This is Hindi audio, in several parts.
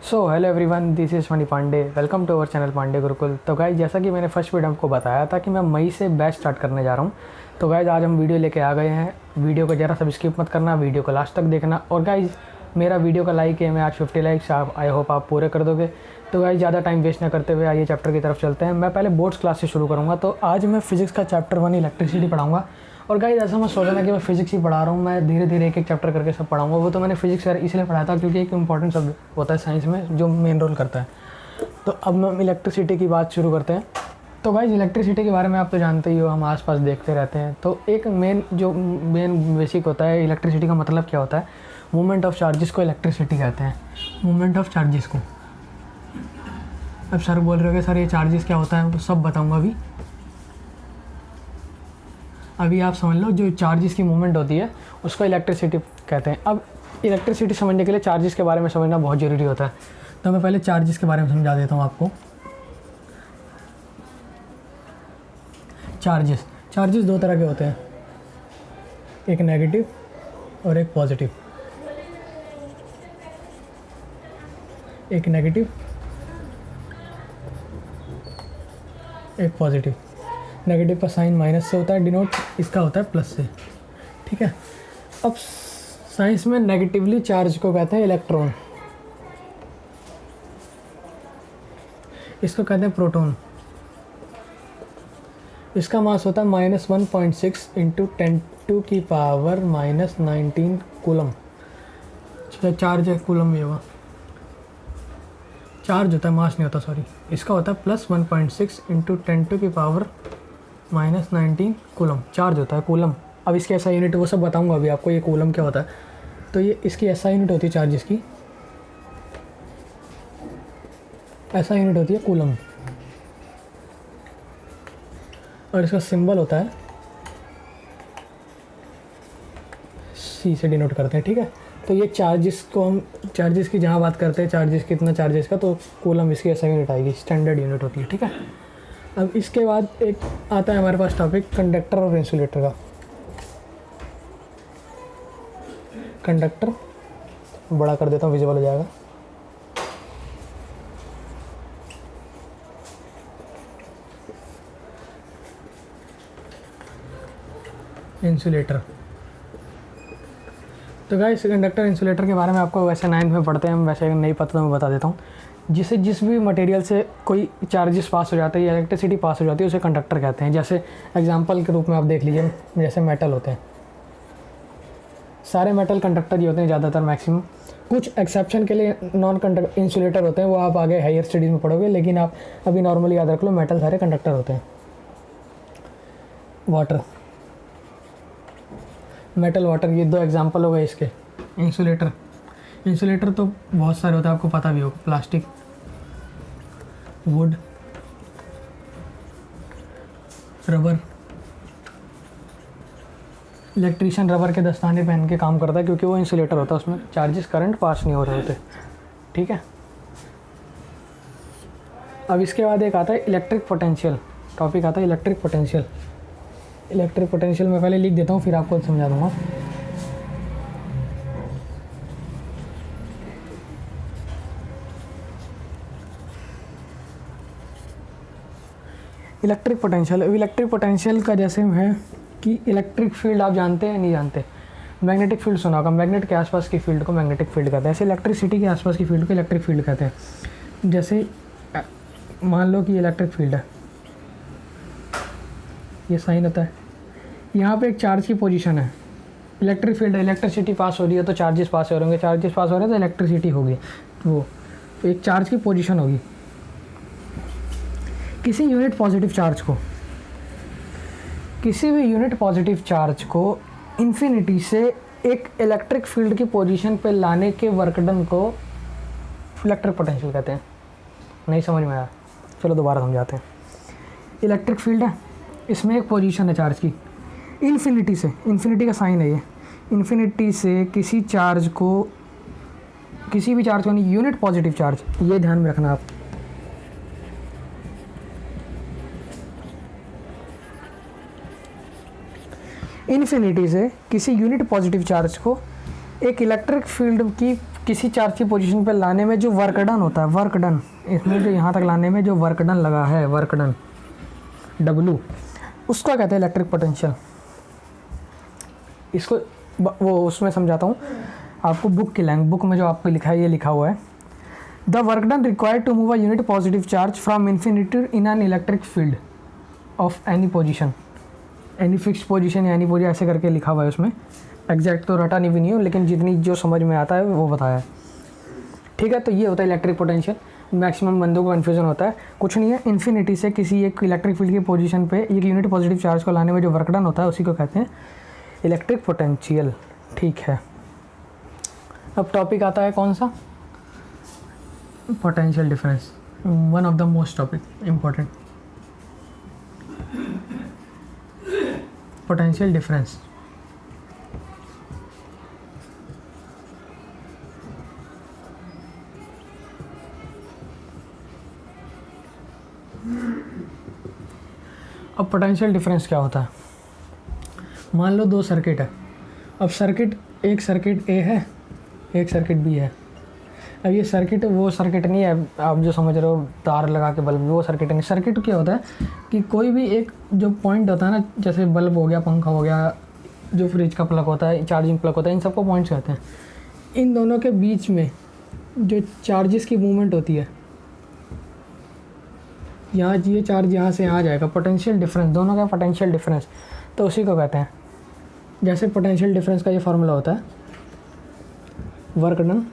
So hello everyone, this is Mani Pandey. Welcome to our channel Pandey Gurukul. तो गाइज, जैसा कि मैंने फर्स्ट वीडियो आपको बताया था कि मैं मई से बैच स्टार्ट करने जा रहा हूँ। तो गाइज, आज हम वीडियो लेके आ गए हैं। वीडियो को ज़रा सब स्किप मत करना, वीडियो को लास्ट तक देखना। और गाइज, मेरा वीडियो का लाइक है, मैं आज 50 लाइक्स आई होप आप पूरे कर दोगे। तो गाइज, ज़्यादा टाइम वेस्ट ना करते हुए आइए चैप्टर की तरफ चलते हैं। मैं पहले बोर्ड्स क्लास से शुरू करूँगा। तो आज मैं फिजिक्स का चैप्टर 1 इलेक्ट्रिसिटी पढ़ाऊँगा। और गाइस, ऐसा मत सोचना कि मैं फिजिक्स ही पढ़ा रहा हूँ, मैं धीरे धीरे एक एक चैप्टर करके सब पढ़ाऊँगा। वो तो मैंने फिजिक्स इसलिए पढ़ाया था क्योंकि एक इंपॉर्टेंट सब्जेक्ट होता है साइंस में जो मेन रोल करता है। तो अब हम इलेक्ट्रिसिटी की बात शुरू करते हैं। तो गाइस, इलेक्ट्रिसिटी के बारे में आप तो जानते ही हो, हम आसपास देखते रहते हैं। तो एक मेन बेसिक होता है इलेक्ट्रिसिटी का मतलब क्या होता है। मूवमेंट ऑफ चार्जेस को इलेक्ट्रिसिटी कहते हैं। मूवमेंट ऑफ चार्जेस को। अब सर बोल रहे हो कि सर ये चार्जेस क्या होता है, वो सब बताऊँगा अभी आप समझ लो। जो चार्जेस की मूवमेंट होती है उसको इलेक्ट्रिसिटी कहते हैं। अब इलेक्ट्रिसिटी समझने के लिए चार्जेस के बारे में समझना बहुत ज़रूरी होता है। तो मैं पहले चार्जेस के बारे में समझा देता हूँ आपको। चार्जेस दो तरह के होते हैं, एक नेगेटिव और एक पॉजिटिव। एक नेगेटिव, एक पॉजिटिव। नेगेटिव का साइन माइनस से होता है डिनोट, इसका होता है प्लस से। ठीक है। अब साइंस में नेगेटिवली चार्ज को कहते हैं इलेक्ट्रॉन, इसको कहते हैं प्रोटॉन। इसका मास होता है -1.6 इंटू 10⁻⁻19 कूलम। चार्ज है, कूलम ये हुआ चार्ज होता है, मास नहीं होता, सॉरी। इसका होता है +1.6 इंटू 10⁻⁻19 कूलम। चार्ज होता है कूलम। अब इसकी ऐसा यूनिट वो सब बताऊंगा अभी आपको, ये कूलम क्या होता है। तो ये इसकी ऐसा यूनिट होती है चार्जेस की, ऐसा यूनिट होती है कूलम। और इसका सिंबल होता है C से डिनोट करते हैं। ठीक है। तो ये चार्जेस को हम चार्जेस की जहाँ बात करते हैं, चार्जेस कितना चार्जेस का, तो कूलम इसकी ऐसा यूनिट आएगी, स्टैंडर्ड यूनिट होती है। ठीक है। अब इसके बाद एक आता है हमारे पास टॉपिक कंडक्टर और इंसुलेटर का। कंडक्टर बड़ा कर देता हूँ, विजिबल हो जाएगा। इंसुलेटर। तो गाइस, कंडक्टर इंसुलेटर के बारे में आपको वैसे 9th में पढ़ते हैं हम, वैसे नहीं पता तो मैं बता देता हूँ। जिस भी मटेरियल से कोई चार्जेस पास हो जाते हैं या इलेक्ट्रिसिटी पास हो जाती है उसे कंडक्टर कहते हैं। जैसे एग्जांपल के रूप में आप देख लीजिए, जैसे मेटल होते हैं, सारे मेटल कंडक्टर ही होते हैं ज़्यादातर, मैक्सिमम। कुछ एक्सेप्शन के लिए नॉन कंडक्टर इंसुलेटर होते हैं, वो आप आगे हायर स्टडीज़ में पढ़ोगे, लेकिन आप अभी नॉर्मली याद रख लो, मेटल सारे कंडक्टर होते हैं। वाटर, मेटल, वाटर, ये दो एग्जांपल हो गए इसके। इंसुलेटर तो बहुत सारे होते हैं, आपको पता भी होगा। Plastic, would, rubber. Electrician rubber के दस्ताने पहन के काम करता है क्योंकि वो इंसुलेटर होता है, उसमें चार्जेस करंट पास नहीं हो रहे होते। ठीक है। अब इसके बाद एक आता है इलेक्ट्रिक पोटेंशियल। टॉपिक आता है इलेक्ट्रिक पोटेंशियल। इलेक्ट्रिक पोटेंशियल मैं पहले लिख देता हूँ, फिर आपको समझा दूंगा। Electric potential. इलेक्ट्रिक पोटेंशियल का जैसे है कि इलेक्ट्रिक फील्ड आप जानते हैं नहीं जानते। मैग्नेटिक फील्ड सुना होगा, मैग्नेट के आसपास की फील्ड को मैग्नेटिक फील्ड कहते हैं। ऐसे इलेक्ट्रिसिटी के आसपास की फील्ड को इलेक्ट्रिक फील्ड कहते हैं। जैसे मान लो कि इलेक्ट्रिक फील्ड है, ये साइन होता है, यहाँ पे एक चार्ज की पोजीशन है, इलेक्ट्रिक फील्ड है, इलेक्ट्रिसिटी पास हो रही है तो चार्जेस पास हो रहे होंगे, चार्जेस पास हो रहे हैं तो इलेक्ट्रिसिटी होगी। वो एक चार्ज की पोजीशन होगी। किसी भी यूनिट पॉजिटिव चार्ज को इन्फिनिटी से एक इलेक्ट्रिक फील्ड की पोजीशन पे लाने के वर्क डन को इलेक्ट्रिक पोटेंशियल कहते हैं। नहीं समझ में आया, चलो दोबारा समझाते हैं। इलेक्ट्रिक फील्ड है, इसमें एक पोजीशन है चार्ज की, इन्फिनिटी से, इन्फिनिटी का साइन है ये, इन्फिनिटी से किसी भी चार्ज को नहीं, यूनिट पॉजिटिव चार्ज, ये ध्यान में रखना आप। इन्फिनिटी से किसी यूनिट पॉजिटिव चार्ज को एक इलेक्ट्रिक फील्ड किसी चार्ज की पोजीशन पे लाने में जो वर्क डन होता है, वर्क डन, इसमें जो यहाँ तक लाने में जो वर्क डन लगा है, वर्क डन W, उसको कहते हैं इलेक्ट्रिक पोटेंशियल। इसको वो उसमें समझाता हूँ आपको, बुक की लैंग्वेज, बुक में जो आपको लिखा है ये लिखा हुआ है, the work done required to move a unit positive charge from infinity in an electric field of any position, any fixed position या एनी पोजीशन, ऐसे करके लिखा हुआ है उसमें। एग्जैक्ट तो रटा नहीं भी नहीं हूँ, लेकिन जितनी जो समझ में आता है वो बताया है, ठीक है। तो ये होता है इलेक्ट्रिक पोटेंशियल। मैक्सिमम बंदों को कन्फ्यूजन होता है, कुछ नहीं है, इन्फिनिटी से किसी एक इलेक्ट्रिक फील्ड की पोजीशन पे एक यूनिट पॉजिटिव चार्ज को लाने में जो वर्क डन होता है उसी को कहते हैं इलेक्ट्रिक पोटेंशियल, ठीक है। अब टॉपिक आता है कौन सा, potential difference, one of the most topic important, potential difference. अब पोटेंशियल डिफरेंस क्या होता है, मान लो दो सर्किट है। अब सर्किट, एक सर्किट ए है, एक सर्किट बी है। अब ये सर्किट वो सर्किट नहीं है आप जो समझ रहे हो तार लगा के बल्ब, वो सर्किट नहीं। सर्किट क्या होता है कि कोई भी एक जो पॉइंट होता है ना, जैसे बल्ब हो गया, पंखा हो गया, जो फ्रिज का प्लग होता है, चार्जिंग प्लग होता है, इन सबको पॉइंट्स कहते हैं। इन दोनों के बीच में जो चार्जेस की मूवमेंट होती है, यहाँ ये चार्ज यहाँ से यहाँ जाएगा, पोटेंशियल डिफरेंस, दोनों का पोटेंशियल डिफरेंस, तो उसी को कहते हैं। जैसे पोटेंशियल डिफरेंस का ये फार्मूला होता है, work done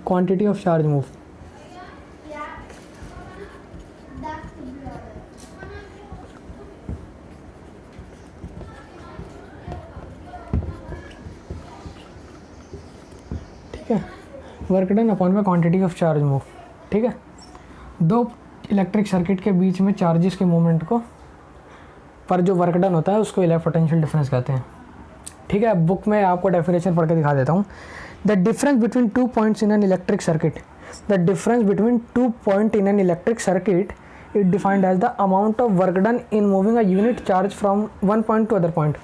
quantity of charge move, ठीक है, वर्क डन अपॉन में क्वांटिटी ऑफ चार्ज मूव, ठीक है। दो इलेक्ट्रिक सर्किट के बीच में चार्जेस के मूवमेंट को पर जो वर्क डन होता है उसको इलेक्ट्रिक पोटेंशियल डिफरेंस कहते हैं, ठीक है। बुक में आपको डेफिनेशन पढ़ के दिखा देता हूँ। The difference between 2 points in an electric circuit, the difference between 2 point in an electric circuit is defined as the amount of work done in moving a unit charge from one point to other point.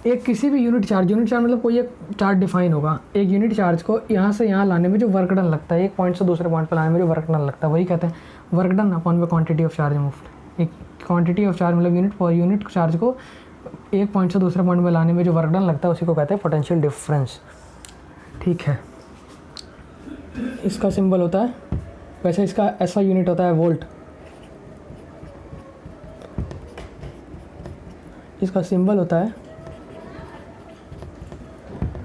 एक किसी भी यूनिट चार्ज मतलब कोई एक चार्ज डिफाइन होगा, एक यूनिट चार्ज को यहाँ से यहाँ लाने में जो वर्क डन लगता है, एक पॉइंट से दूसरे पॉइंट पर लाने में जो वर्क डन लगता है, वही कहते हैं वर्क डन अपॉन में क्वांटिटी ऑफ चार्ज मूव्ड। एक क्वांटिटी ऑफ चार्ज मतलब यूनिट चार्ज को एक पॉइंट से दूसरे पॉइंट में लाने में जो वर्क डन लगता है उसी को कहते हैं पोटेंशियल डिफरेंस, ठीक है। इसका सिंबल होता है, वैसे इसका ऐसा यूनिट होता है वोल्ट, इसका सिंबल होता है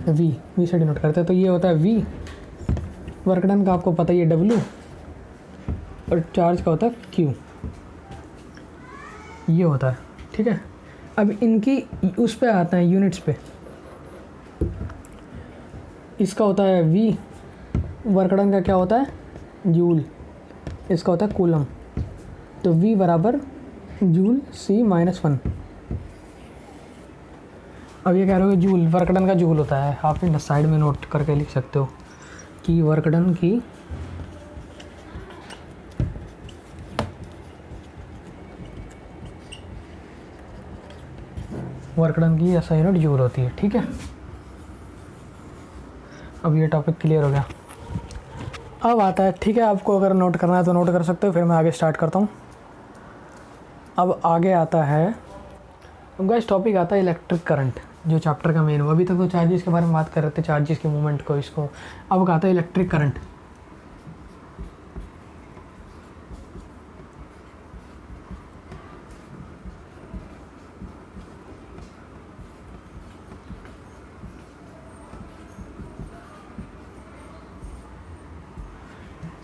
वी से डिनोट करते हैं, तो ये होता है वी। वर्क डन का आपको पता ही है W, और चार्ज का होता है Q, ये होता है, ठीक है। अब इनकी उस पे आते हैं यूनिट्स पे, इसका होता है V, वर्क डन का क्या होता है जूल, इसका होता है कूलम, तो V बराबर जूल C-1। अब ये कह रहे हो जूल, वर्क डन का जूल होता है, आप इन साइड में नोट करके लिख सकते हो कि वर्क डन की ऐसा यूनिट जूल होती है, ठीक है। अब ये टॉपिक क्लियर हो गया। अब आता है, ठीक है, आपको अगर नोट करना है तो नोट कर सकते हो, फिर मैं आगे स्टार्ट करता हूँ। अब आगे आता है गाइस, टॉपिक आता है इलेक्ट्रिक करंट, जो चैप्टर का मेन हो। अभी तक तो चार्जेस के बारे में बात कर रहे थे, चार्जेस के मूवमेंट को, इसको। अब आता है इलेक्ट्रिक करंट।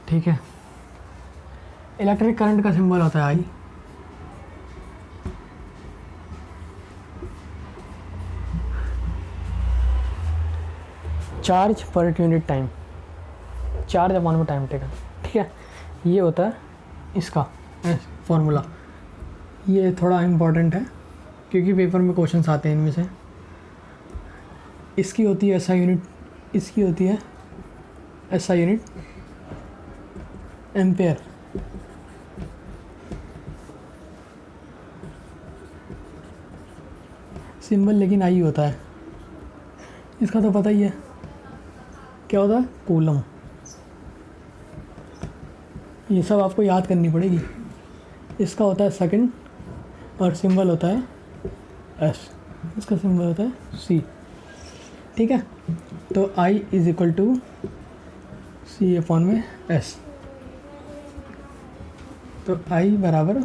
ठीक है, इलेक्ट्रिक करंट का सिंबल होता है I. Charge per unit time, charge upon में टाइम टेकन, ठीक है। ये होता है इसका फॉर्मूला। ये थोड़ा इम्पॉर्टेंट है क्योंकि पेपर में क्वेश्चंस आते हैं इनमें से। इसकी होती है ऐसा यूनिट, इसकी होती है ऐसा यूनिट एम्पेयर। सिंबल लेकिन आई होता है, इसका तो पता ही है क्या होता है, कूलम। ये सब आपको याद करनी पड़ेगी। इसका होता है सेकंड और सिंबल होता है एस, इसका सिंबल होता है सी। ठीक है, तो I is equal to C upon में एस। तो I बराबर,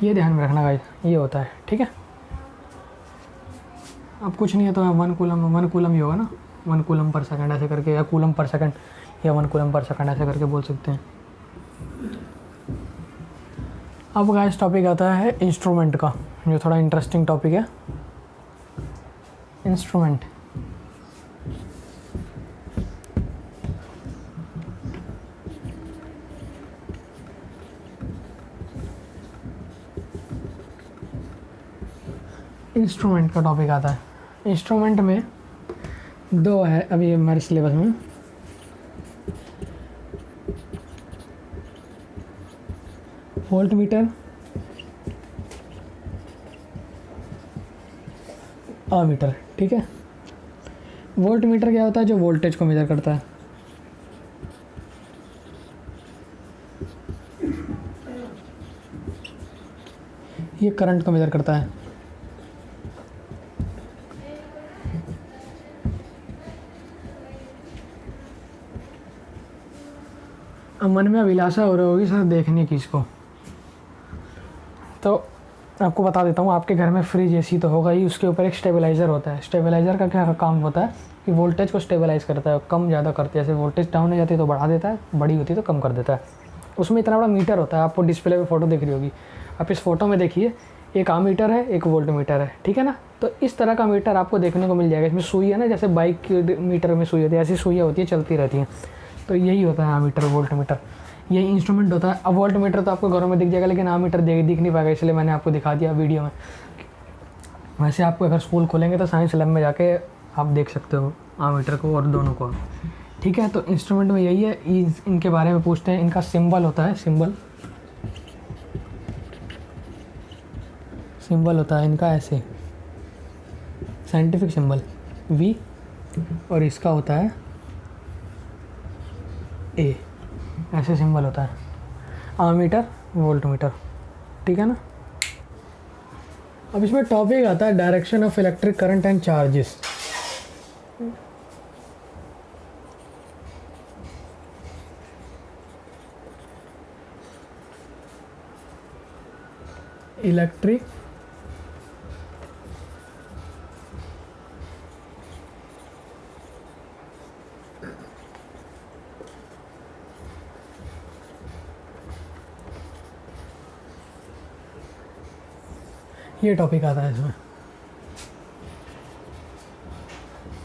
ये ध्यान में रखना गाइस, ये होता है। ठीक है, अब कुछ नहीं है तो 1 कूलम ही होगा ना, 1 कूलम पर सेकंड ऐसे करके, या कूलम पर सेकंड या 1 कूलम पर सेकंड ऐसे करके बोल सकते हैं। अब गाइस टॉपिक आता है इंस्ट्रूमेंट का, जो थोड़ा इंटरेस्टिंग टॉपिक है। इंस्ट्रूमेंट, इंस्ट्रूमेंट का टॉपिक आता है। इंस्ट्रूमेंट में दो है अभी हमारे सिलेबस में, वोल्ट मीटर, अमीटर। ठीक है, वोल्ट मीटर क्या होता है, जो वोल्टेज को मेजर करता है। ये करंट को मेजर करता है। अब मन में अभिलाषा हो रही होगी सर देखने की इसको, तो आपको बता देता हूँ। आपके घर में फ्रिज एसी तो होगा ही, उसके ऊपर एक स्टेबलाइज़र होता है। स्टेबलाइज़र का क्या काम होता है कि वोल्टेज को स्टेबलाइज़ करता है, कम ज़्यादा करते हैं। जैसे वोल्टेज डाउन हो जाती है तो बढ़ा देता है, बड़ी होती है तो कम कर देता है। उसमें इतना बड़ा मीटर होता है, आपको डिस्प्ले पे फ़ोटो दिख रही होगी, आप इस फोटो में देखिए, एक आमीटर है, एक वोल्ट मीटर है। ठीक है ना, तो इस तरह का मीटर आपको देखने को मिल जाएगा। इसमें सुई है ना, जैसे बाइक की मीटर में सुई होती है, ऐसी सुइयाँ होती है, चलती रहती हैं। तो यही होता है आमीटर, वोल्ट मीटर, यही इंस्ट्रूमेंट होता है। अब वोल्ट मीटर तो आपको घरों में दिख जाएगा, लेकिन आमीटर दिख नहीं पाएगा, इसलिए मैंने आपको दिखा दिया वीडियो में। वैसे आपको अगर स्कूल खोलेंगे तो साइंस लैब में जाके आप देख सकते हो आमीटर को और दोनों को। ठीक है, तो इंस्ट्रूमेंट में यही है। इनके बारे में पूछते हैं। इनका सिंबल होता है, सिंबल होता है इनका ऐसे, साइंटिफिक सिंबल V, और इसका होता है A, ऐसे सिंबल होता है। Ammeter, volt meter. ठीक है ना, अब इसमें टॉपिक आता है direction of electric current and charges. Electric ये टॉपिक आता है इसमें।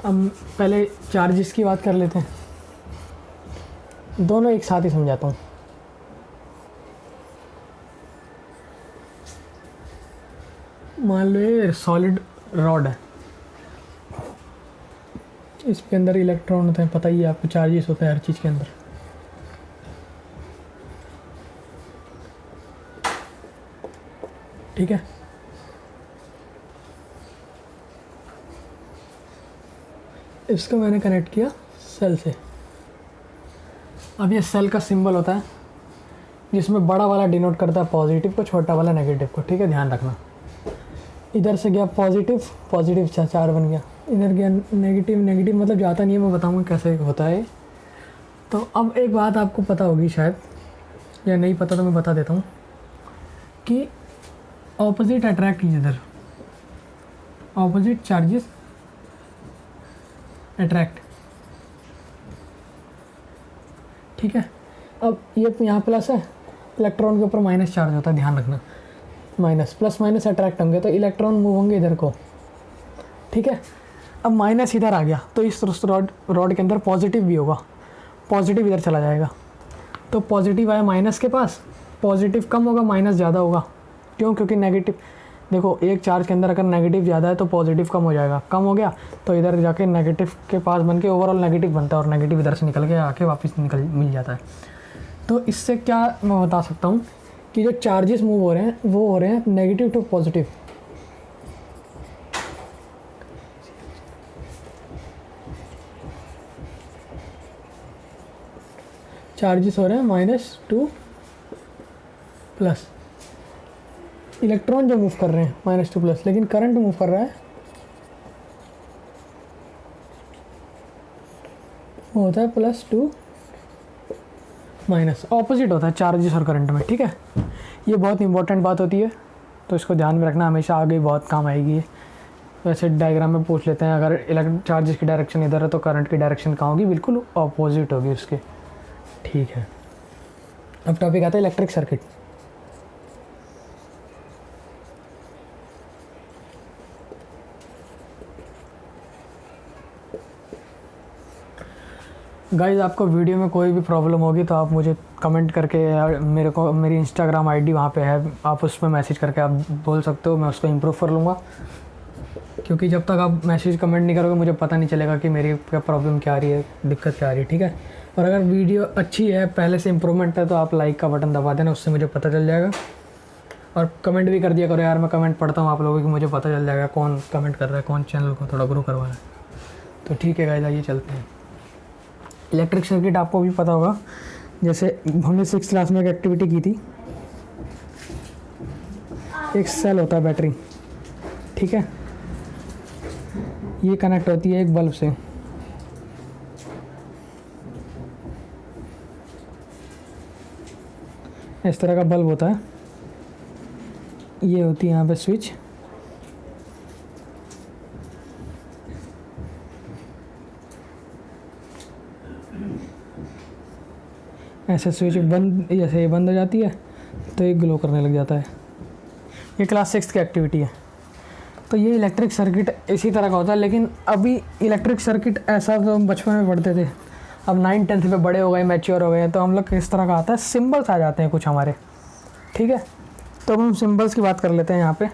अब पहले चार्जेस की बात कर लेते हैं, दोनों एक साथ ही समझाता हूँ। मान लो ये सॉलिड रॉड है, इसके अंदर इलेक्ट्रॉन होते हैं, पता ही है आपको, चार्जेस होते हैं हर चीज़ के अंदर। ठीक है, इसको मैंने कनेक्ट किया सेल से। अब ये सेल का सिंबल होता है, जिसमें बड़ा वाला डिनोट करता है पॉजिटिव को, छोटा वाला नेगेटिव को। ठीक है, ध्यान रखना। इधर से गया पॉजिटिव, पॉजिटिव 4 बन गया, इधर गया नेगेटिव, नेगेटिव मतलब जाता नहीं है, मैं बताऊँगा कैसे होता है। तो अब एक बात आपको पता होगी शायद, या नहीं पता तो मैं बता देता हूँ कि ऑपोजिट अट्रैक्ट इधर, ऑपोजिट चार्जेस अट्रैक्ट। ठीक है, अब ये यहाँ प्लस है, इलेक्ट्रॉन के ऊपर माइनस चार्ज होता है, ध्यान रखना। माइनस प्लस माइनस अट्रैक्ट होंगे तो इलेक्ट्रॉन मूव होंगे इधर को। ठीक है, अब माइनस इधर आ गया तो इस रॉड के अंदर पॉजिटिव भी होगा, पॉजिटिव इधर चला जाएगा। तो पॉजिटिव आया माइनस के पास, पॉजिटिव कम होगा, माइनस ज़्यादा होगा। क्यों? क्योंकि नेगेटिव, देखो एक चार्ज के अंदर अगर नेगेटिव ज़्यादा है तो पॉजिटिव कम हो जाएगा, कम हो गया तो इधर जाके नेगेटिव के पास बन के ओवरऑल नेगेटिव बनता है, और नेगेटिव इधर से निकल के आके वापस मिल जाता है। तो इससे क्या मैं बता सकता हूँ कि जो चार्जेस मूव हो रहे हैं वो हो रहे हैं नेगेटिव टू पॉजिटिव। चार्जेस हो रहे हैं माइनस टू प्लस, इलेक्ट्रॉन जो मूव कर रहे हैं माइनस टू प्लस, लेकिन करंट मूव कर रहा है वो होता है प्लस टू माइनस, ऑपोजिट होता है चार्जेस और करंट में। ठीक है, ये बहुत इंपॉर्टेंट बात होती है, तो इसको ध्यान में रखना, हमेशा आगे बहुत काम आएगी। वैसे डायग्राम में पूछ लेते हैं, अगर चार्जेस की डायरेक्शन इधर है तो करंट की डायरेक्शन कहाँ होगी, बिल्कुल ऑपोजिट होगी उसके। ठीक है, अब टॉपिक आता है इलेक्ट्रिक सर्किट। गाइज़, आपको वीडियो में कोई भी प्रॉब्लम होगी तो आप मुझे कमेंट करके, मेरे को मेरी इंस्टाग्राम आईडी वहाँ पे है, आप उस पर मैसेज करके आप बोल सकते हो, मैं उसको इम्प्रूव कर लूँगा। क्योंकि जब तक आप मैसेज कमेंट नहीं करोगे मुझे पता नहीं चलेगा कि मेरी क्या प्रॉब्लम क्या आ रही है, दिक्कत क्या आ रही है। ठीक है, और अगर वीडियो अच्छी है, पहले से इम्प्रूवमेंट है, तो आप लाइक का बटन दबा देना, उससे मुझे पता चल जाएगा। और कमेंट भी कर दिया करो यार, मैं कमेंट पढ़ता हूँ आप लोगों की, मुझे पता चल जाएगा कौन कमेंट कर रहा है, कौन चैनल को थोड़ा ग्रो करवा रहा है। तो ठीक है गाइस, आइए चलते हैं। इलेक्ट्रिक सर्किट आपको भी पता होगा, जैसे हमने 6th क्लास में एक एक्टिविटी की थी, एक सेल होता है बैटरी। ठीक है, ये कनेक्ट होती है एक बल्ब से। इस तरह का बल्ब होता है, ये होती है यहाँ पे स्विच, ऐसे स्विच बंद, जैसे ये बंद हो जाती है तो ये ग्लो करने लग जाता है। ये क्लास 6th की एक्टिविटी है। तो ये इलेक्ट्रिक सर्किट इसी तरह का होता है, लेकिन अभी इलेक्ट्रिक सर्किट ऐसा तो हम बचपन में पढ़ते थे, अब 9th-10th पे बड़े हो गए, मैच्योर हो गए, तो हम लोग किस तरह का आता है, सिंबल्स आ जाते हैं कुछ हमारे। ठीक है, तो हम सिंबल्स की बात कर लेते हैं। यहाँ पे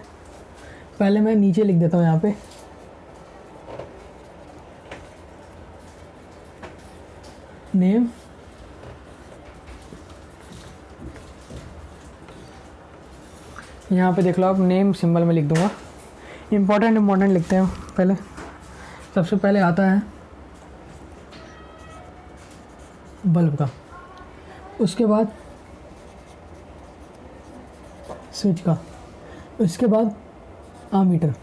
पहले मैं नीचे लिख देता हूँ, यहाँ पे नेम, यहाँ पे देख लो आप, नेम सिंबल में लिख दूँगा। इम्पोर्टेंट लिखते हैं पहले। सबसे पहले आता है बल्ब का, उसके बाद स्विच का, उसके बाद आमीटर,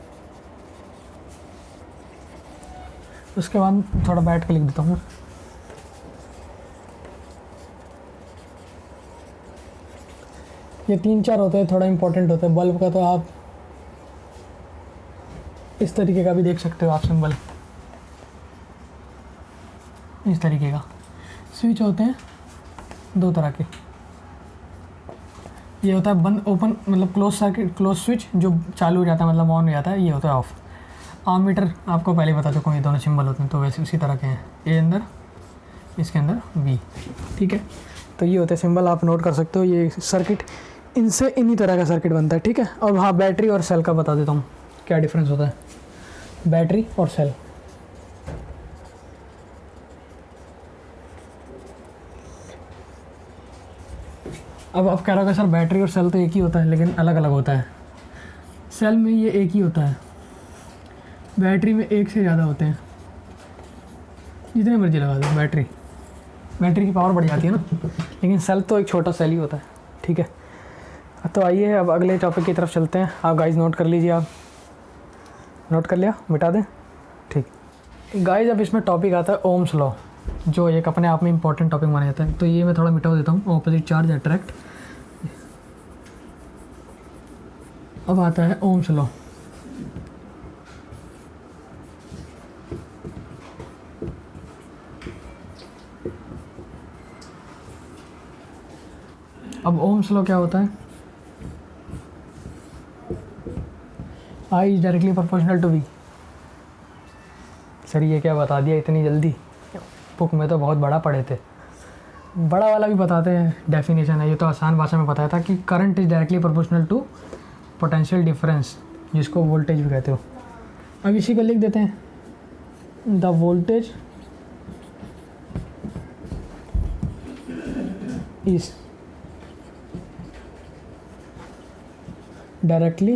उसके बाद थोड़ा बैठ के लिख देता हूँ। ये 3-4 होते हैं, थोड़ा इंपॉर्टेंट होता है। बल्ब का तो आप इस तरीके का भी देख सकते हो आप सिंबल, इस तरीके का। स्विच होते हैं 2 तरह के, ये होता है बंद, ओपन, मतलब क्लोज सर्किट, क्लोज स्विच जो चालू हो जाता है, मतलब ऑन हो जाता है, ये होता है ऑफ। आमीटर आपको पहले बता चुका हूँ, ये दोनों सिंबल होते हैं, तो वैसे उसी तरह के हैं, ए अंदर, इसके अंदर बी। ठीक है, तो ये होते हैं सिंबल, आप नोट कर सकते हो। ये सर्किट, इनसे इन्हीं तरह का सर्किट बनता है। ठीक है, और हाँ, बैटरी और सेल का बता देता हूँ क्या डिफरेंस होता है, बैटरी और सेल। अब आप कह रहे हो सर बैटरी और सेल तो एक ही होता है, लेकिन अलग अलग होता है। सेल में ये एक ही होता है, बैटरी में एक से ज़्यादा होते हैं, जितने मर्जी लगा दो। बैटरी की पावर बढ़ जाती है ना, लेकिन सेल तो एक छोटा सेल ही होता है। ठीक है, तो आइए अब अगले टॉपिक की तरफ चलते हैं। आप गाइस नोट कर लीजिए, आप नोट कर लिया, मिटा दें। ठीक गाइस, अब इसमें टॉपिक आता है ओम्स लॉ, जो एक अपने आप में इंपॉर्टेंट टॉपिक माना जाता है। तो ये मैं थोड़ा मिटा देता हूँ, ऑपोजिट चार्ज अट्रैक्ट। अब आता है ओम्स लॉ। अब ओम्स लॉ क्या होता है, I is directly proportional to V। Sir ये क्या बता दिया इतनी जल्दी, बुक में तो बहुत बड़ा पढ़े थे। बड़ा वाला भी बताते हैं, डेफिनेशन है, ये तो आसान भाषा में बताया था कि current is directly proportional to potential difference, जिसको वोल्टेज भी कहते हो। अब इसी को लिख देते हैं, the voltage is directly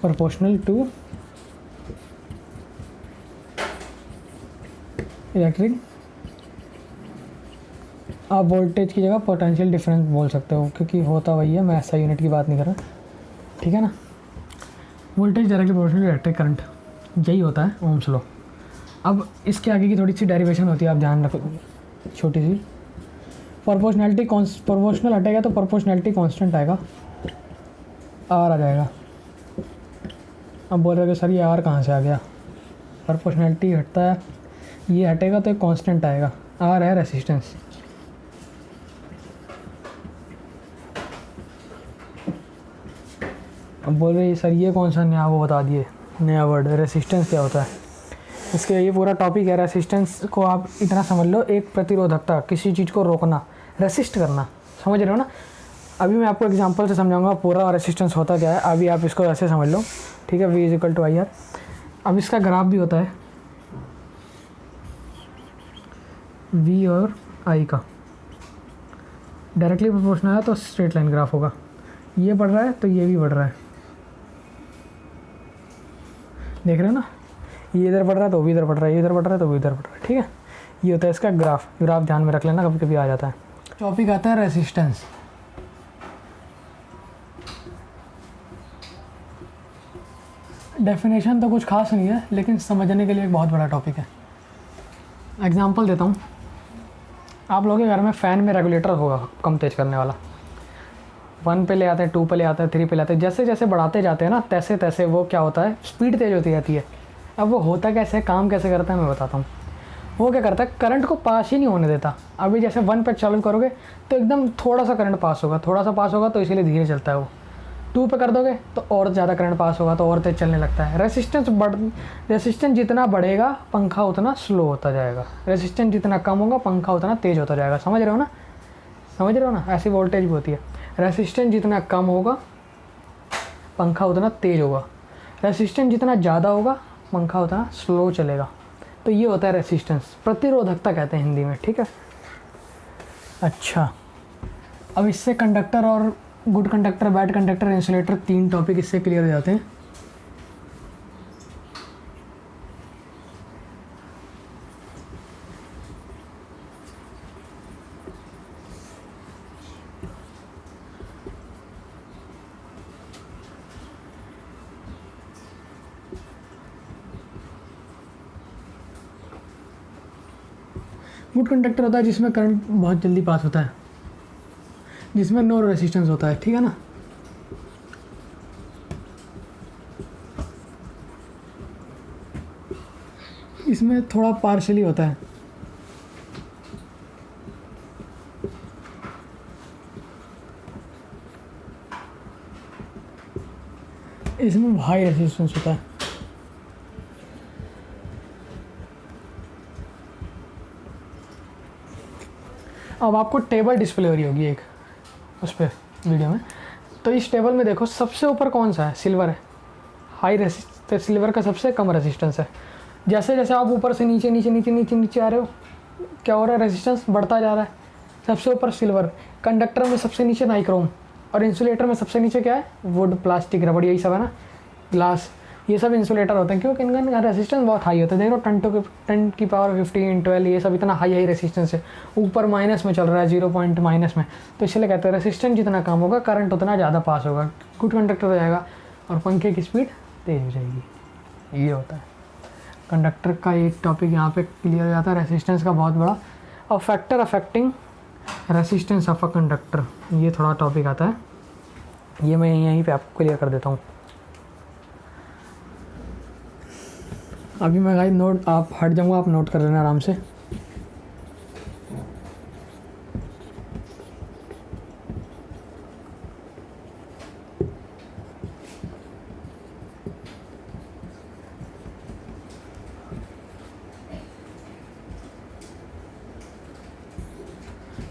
proportional to electric, आप वोल्टेज की जगह पोटेंशियल डिफरेंस बोल सकते हो, क्योंकि होता वही है, मैं ऐसा यूनिट की बात नहीं कर रहा, ठीक है ना। Voltage directly proportional electric current, यही होता है ओम्स लॉ। अब इसके आगे की थोड़ी सी डेरिवेशन होती है, आप ध्यान रखो, छोटी सी। प्रोपोर्शनल हटेगा तो प्रोपोर्शनैलिटी कांस्टेंट आएगा, आर आ जाएगा। अब बोल रहे हो सर ये आर कहाँ से आ गया, प्रोपोर्शनैलिटी हटता है, ये हटेगा तो एक कांस्टेंट आएगा, आर है रेसिस्टेंस। अब बोल रहे सर ये कौन सा नया वो बता दिए, नया वर्ड रेसिस्टेंस क्या होता है। इसके ये पूरा टॉपिक है, रेसिस्टेंस को आप इतना समझ लो, एक प्रतिरोधकता, किसी चीज़ को रोकना, रेसिस्ट करना, समझ रहे हो ना। अभी मैं आपको एग्जांपल से समझाऊंगा पूरा रेसिस्टेंस होता क्या है। अभी आप इसको ऐसे समझ लो, ठीक है, V = IR। अब इसका ग्राफ भी होता है V और I का, डायरेक्टली प्रोपोर्शनल है तो स्ट्रेट लाइन ग्राफ होगा, ये बढ़ रहा है तो ये भी बढ़ रहा है, देख रहे हो ना, ये इधर बढ़ रहा है तो भी इधर बढ़ रहा है, ये इधर बढ़ रहा है तो भी इधर बढ़ रहा है, ठीक है। ये होता है इसका ग्राफ ध्यान में रख लेना, कभी कभी आ जाता है। टॉपिक आता है रेसिस्टेंस। डेफिनेशन तो कुछ खास नहीं है, लेकिन समझने के लिए एक बहुत बड़ा टॉपिक है। एग्जांपल देता हूँ, आप लोगों के घर में फ़ैन में रेगुलेटर होगा कम तेज़ करने वाला, 1 पे ले आते हैं, 2 पे ले आते हैं, 3 पे ले आते हैं, जैसे जैसे बढ़ाते जाते हैं ना तैसे तैसे वो क्या होता है, स्पीड तेज़ होती जाती है। अब वो होता कैसे, काम कैसे करता है, मैं बताता हूँ। वो क्या करता है, करंट को पास ही नहीं होने देता। अभी जैसे 1 पे चालू करोगे तो एकदम थोड़ा सा करंट पास होगा, थोड़ा सा पास होगा तो इसीलिए धीरे चलता है वो। 2 पे कर दोगे तो और ज़्यादा करंट पास होगा तो और तेज़ चलने लगता है। रेसिस्टेंस जितना बढ़ेगा पंखा उतना स्लो होता जाएगा, रेसिस्टेंस जितना कम होगा पंखा उतना तेज़ होता जाएगा। समझ रहे हो ना, समझ रहे हो ना। ऐसी वोल्टेज भी होती है, रेसिस्टेंस जितना कम होगा पंखा उतना तेज़ होगा, रेसिस्टेंस जितना ज़्यादा होगा पंखा उतना स्लो चलेगा। तो ये होता है रेसिस्टेंस, प्रतिरोधकता कहते हैं हिंदी में, ठीक है। अच्छा, अब इससे कंडक्टर और good conductor, bad conductor, insulator, 3 topic इससे क्लियर हो जाते हैं। गुड कंडक्टर होता है जिसमें करंट बहुत जल्दी पास होता है, जिसमें नो रेसिस्टेंस होता है, ठीक है ना। इसमें थोड़ा पार्शली होता है, इसमें हाई रेसिस्टेंस होता है। अब आपको टेबल डिस्प्ले हो रही होगी एक उस पर वीडियो में, तो इस टेबल में देखो सबसे ऊपर कौन सा है, सिल्वर है, हाई रेसिस्टेंस, सिल्वर का सबसे कम रेसिस्टेंस है। जैसे जैसे आप ऊपर से नीचे नीचे नीचे नीचे नीचे आ रहे हो, क्या हो रहा है, रेसिस्टेंस बढ़ता जा रहा है। सबसे ऊपर सिल्वर, कंडक्टर में सबसे नीचे नाइक्रोम, और इंसुलेटर में सबसे नीचे क्या है, वुड, प्लास्टिक, रबड़, यही सब है ना, ग्लास, ये सब इंसुलेटर होते हैं, क्योंकि इनका रेसिस्टेंस बहुत हाई होता है। देखो 10⁻15, 12, ये सब इतना हाई रेसिस्टेंस है, ऊपर माइनस में चल रहा है, 0 पॉइंट माइनस में, तो इसलिए कहते हैं रेसिस्टेंस जितना कम होगा करंट उतना ज़्यादा पास होगा, गुड कंडक्टर हो जाएगा और पंखे की स्पीड तेज हो जाएगी। ये होता है कंडक्टर का एक टॉपिक यहाँ पे क्लियर हो जाता है, रेसिस्टेंस का बहुत बड़ा। और factor affecting resistance of a conductor, ये थोड़ा टॉपिक आता है, ये मैं यहीं पे आपको क्लियर कर देता हूँ। अभी मैं गाइस नोट, आप हट जाऊँगा, आप नोट कर लेना आराम से।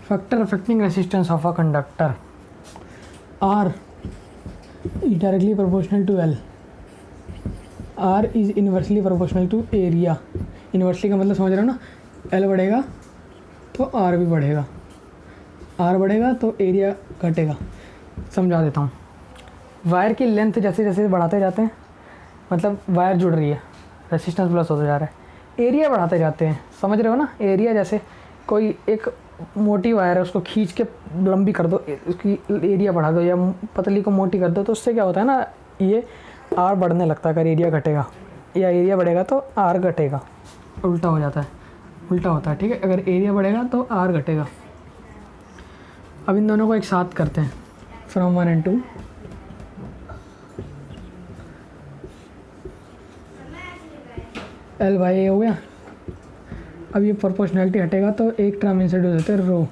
Factor affecting resistance of a conductor, R is directly proportional to L, R is inversely proportional to area। Inversely का मतलब समझ रहे हो ना, L बढ़ेगा तो R भी बढ़ेगा, आर बढ़ेगा तो एरिया घटेगा। समझा देता हूँ। वायर की लेंथ जैसे जैसे बढ़ाते जाते हैं, मतलब वायर जुड़ रही है, रेसिस्टेंस प्लस होता जा रहा है, एरिया बढ़ाते जाते हैं। समझ रहे हो ना? एरिया जैसे कोई एक मोटी वायर है, उसको खींच के लंबी कर दो, उसकी एरिया बढ़ा दो, या पतली को मोटी कर दो, तो उससे क्या होता है ना, ये आर बढ़ने लगता है। अगर एरिया घटेगा या एरिया बढ़ेगा तो आर घटेगा, उल्टा हो जाता है, उल्टा होता है। ठीक है, अगर एरिया बढ़ेगा तो आर घटेगा। अब इन दोनों को एक साथ करते हैं, फ्रॉम 1 and 2। एल बाई ए हो गया। अब ये प्रोपोर्शनैलिटी हटेगा तो एक टर्म इंट्रोड्यूस होते हैं, रो।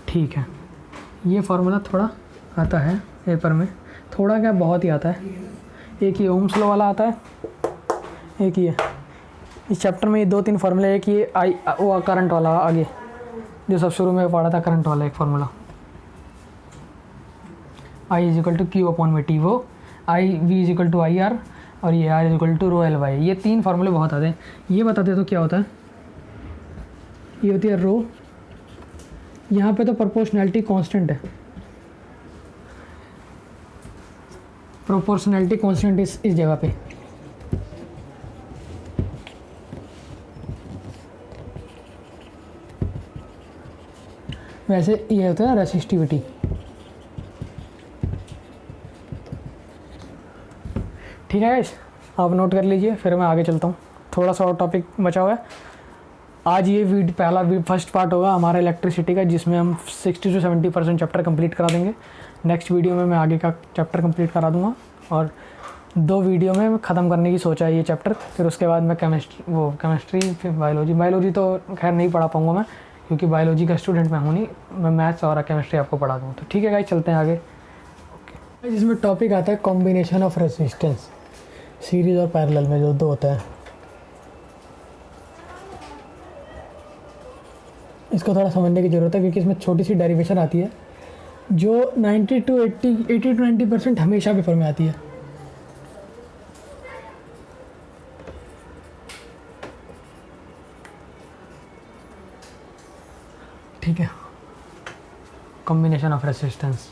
ठीक है, ये फार्मूला थोड़ा आता है पेपर में, थोड़ा क्या बहुत ही आता है। एक ये ओम्स लॉ वाला आता है, एक ये इस चैप्टर में ये 2-3 फार्मूले। एक ये आई वो करंट वाला आगे जो सब शुरू में पढ़ा था, करंट वाला एक formula, I is equal to Q upon में टी, वो I V is equal to I R, और ये R is equal to rho L Y. ये 3 फार्मूले बहुत आते हैं। ये बताते तो क्या होता है, ये होती है रो, यहाँ पे तो प्रोपोर्शनैलिटी कांस्टेंट है, प्रोपोर्शनैलिटी कांस्टेंट इस जगह पे। वैसे ये होता है रेसिस्टिविटी। ठीक है गाइस, आप नोट कर लीजिए, फिर मैं आगे चलता हूँ। थोड़ा सा और टॉपिक बचा हुआ है। आज ये पहला फर्स्ट पार्ट होगा हमारा इलेक्ट्रिसिटी का, जिसमें हम 60 से 70% चैप्टर कंप्लीट करा देंगे। नेक्स्ट वीडियो में मैं आगे का चैप्टर कंप्लीट करा दूँगा, और 2 वीडियो में ख़त्म करने की सोचा है ये चैप्टर। फिर उसके बाद मैं केमिस्ट्री फिर बायोलॉजी तो खैर नहीं पढ़ा पाऊँगा मैं, क्योंकि बायोलॉजी का स्टूडेंट मैं हूँ नहीं। मैं मैथ्स और केमिस्ट्री आपको पढ़ा दूँ। तो ठीक है गाइस, चलते हैं आगे। ओके, जिसमें टॉपिक आता है कॉम्बिनेशन ऑफ रेजिस्टेंस, सीरीज़ और पैरेलल में जो 2 होता है। इसको थोड़ा समझने की ज़रूरत है, क्योंकि इसमें छोटी सी डेरिवेशन आती है जो 80 to 90% हमेशा पेपर में आती है। ठीक है, कॉम्बिनेशन ऑफ रेजिस्टेंस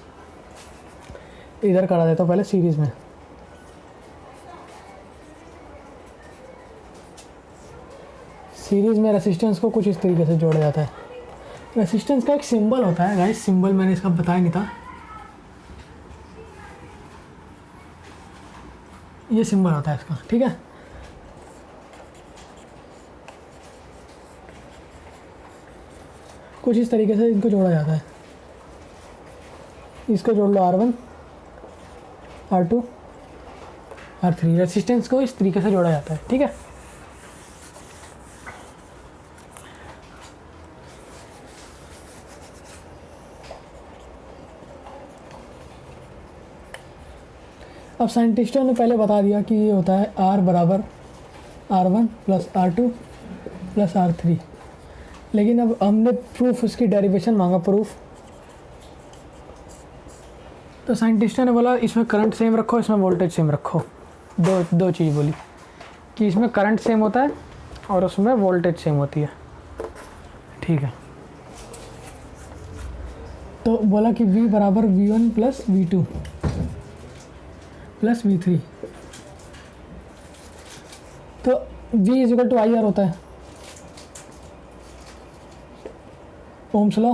इधर करा देता हूँ पहले सीरीज़ में। सीरीज़ में रेजिस्टेंस को कुछ इस तरीके से जोड़ा जाता है। रेजिस्टेंस का एक सिंबल होता है गाइस, सिंबल मैंने इसका बताया नहीं था, ये सिंबल होता है इसका। ठीक है, कुछ इस तरीके से इनको जोड़ा जाता है। इसको जोड़ लो R1, R2, R3। रेजिस्टेंस को इस तरीके से जोड़ा जाता है। ठीक है, अब साइंटिस्टों ने पहले बता दिया कि ये होता है R बराबर R1 plus R2 plus R3, लेकिन अब हमने प्रूफ, उसकी डेरिवेशन मांगा, प्रूफ। तो साइंटिस्टों ने बोला इसमें करंट सेम रखो, इसमें वोल्टेज सेम रखो। दो चीज़ बोली कि इसमें करंट सेम होता है और उसमें वोल्टेज सेम होती है। ठीक है, तो बोला कि V बराबर V1 plus V2 plus V3, तो V is equal to I R होता है। ओम्स लॉ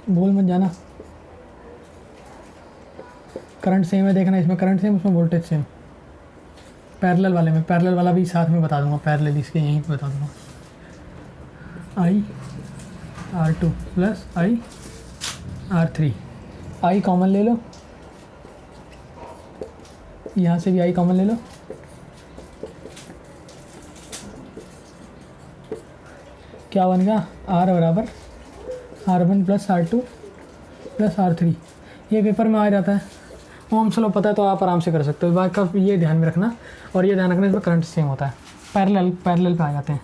भूल मत जाना। करंट सेम है, देखना इसमें करंट सेम, उसमें वोल्टेज सेम। पैरेलल वाले में, पैरेलल वाला भी साथ में बता दूंगा, पैरेलल इसके यहीं पे बता दूंगा। आई R2 प्लस आई R3, आई कॉमन ले लो, यहाँ से भी आई कॉमन ले लो, क्या बन गया, R बराबर R1 plus R2 plus R3। ये पेपर में आ जाता है। ओम्स लॉ पता है तो आप आराम से कर सकते हो। बात का ये ध्यान में रखना, और ये ध्यान रखना इसमें करंट सेम होता है। पैरेलल पे आ जाते हैं।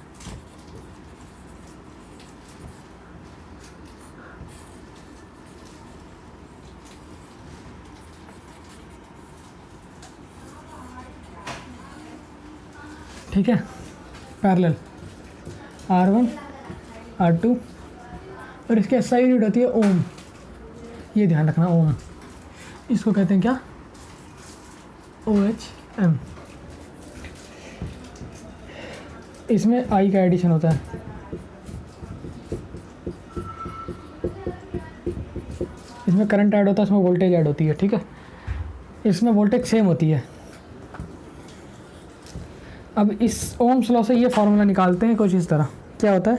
ठीक है, पैरेलल R1 R2 और इसके SI यूनिट होती है ओम। ये ध्यान रखना, ओम। इसको कहते हैं क्या? OHM। इसमें I का एडिशन होता है। इसमें करंट ऐड होता है, इसमें वोल्टेज ऐड होती है, ठीक है। इसमें वोल्टेज सेम होती है। अब इस ओम्स लॉ से ये फार्मूला निकालते हैं कुछ इस तरह। क्या होता है?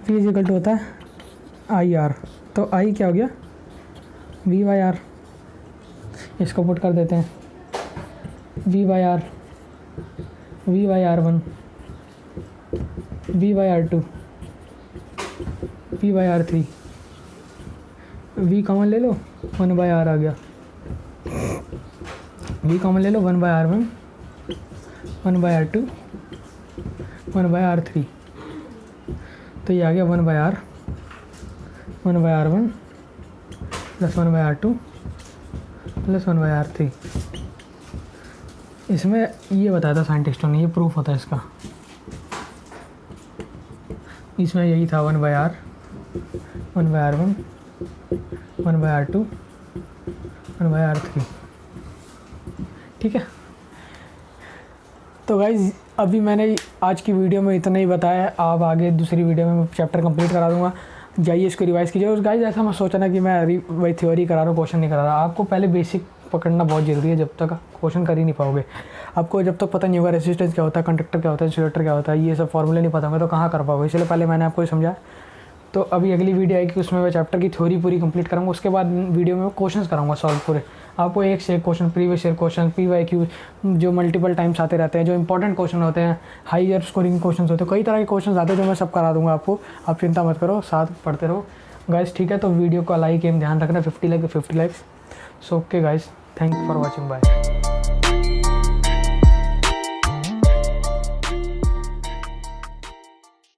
V इक्वल टू होता है IR। तो I क्या हो गया? V/R। इसको पुट कर देते हैं, V/R, V/R1, V/R2, V/R3। V common ले लो, 1/R आ गया। V कॉमन ले लो, 1/R1, 1/R2, 1/R3। तो ये आ गया 1/R, 1/R1 plus 1/R2 plus 1/R3। इसमें ये बताया था साइंटिस्टों ने, ये प्रूफ होता है इसका। इसमें यही था 1/R, 1/R1, 1/R2, 1/R3, ठीक है। तो गाइज़ अभी मैंने आज की वीडियो में इतना ही बताया है। आप आगे दूसरी वीडियो में मैं चैप्टर कंप्लीट करा दूंगा, जाइए इसको रिवाइज़ कीजिए। और गाइज़ ऐसा मैं सोचा ना कि मैं वही थ्योरी करा रहा हूँ, क्वेश्चन नहीं करा रहा। आपको पहले बेसिक पकड़ना बहुत ज़रूरी है, जब तक क्वेश्चन कर ही नहीं पाओगे। आपको जब तक पता नहीं होगा रेजिस्टेंस क्या होता है, कंडक्टर क्या होता है, इंसुलेटर क्या होता है, ये सब फॉर्मूले नहीं पता होंगे तो कहाँ कर पाओगे। इसलिए पहले मैंने आपको समझा। तो अभी अगली वीडियो आएगी, उसमें मैं चैप्टर की थ्योरी पूरी कंप्लीट करूँगा। उसके बाद वीडियो में मैं क्वेश्चंस कराऊंगा सॉल्व पूरे। आपको एक से एक question, previous year question, PYQ जो मल्टीपल टाइम्स आते रहते हैं, जो इंपॉर्टेंट क्वेश्चन होते हैं, हाईयर स्कोरिंग क्वेश्चन होते हैं, कई तरह के क्वेश्चन आते हैं जो मैं सब करा दूंगा आपको। आप चिंता मत करो, साथ पढ़ते रहो गाइस, ठीक है। तो वीडियो को लाइक एम ध्यान रखना, 50 likes. So okay guys, thank you for watching, bye.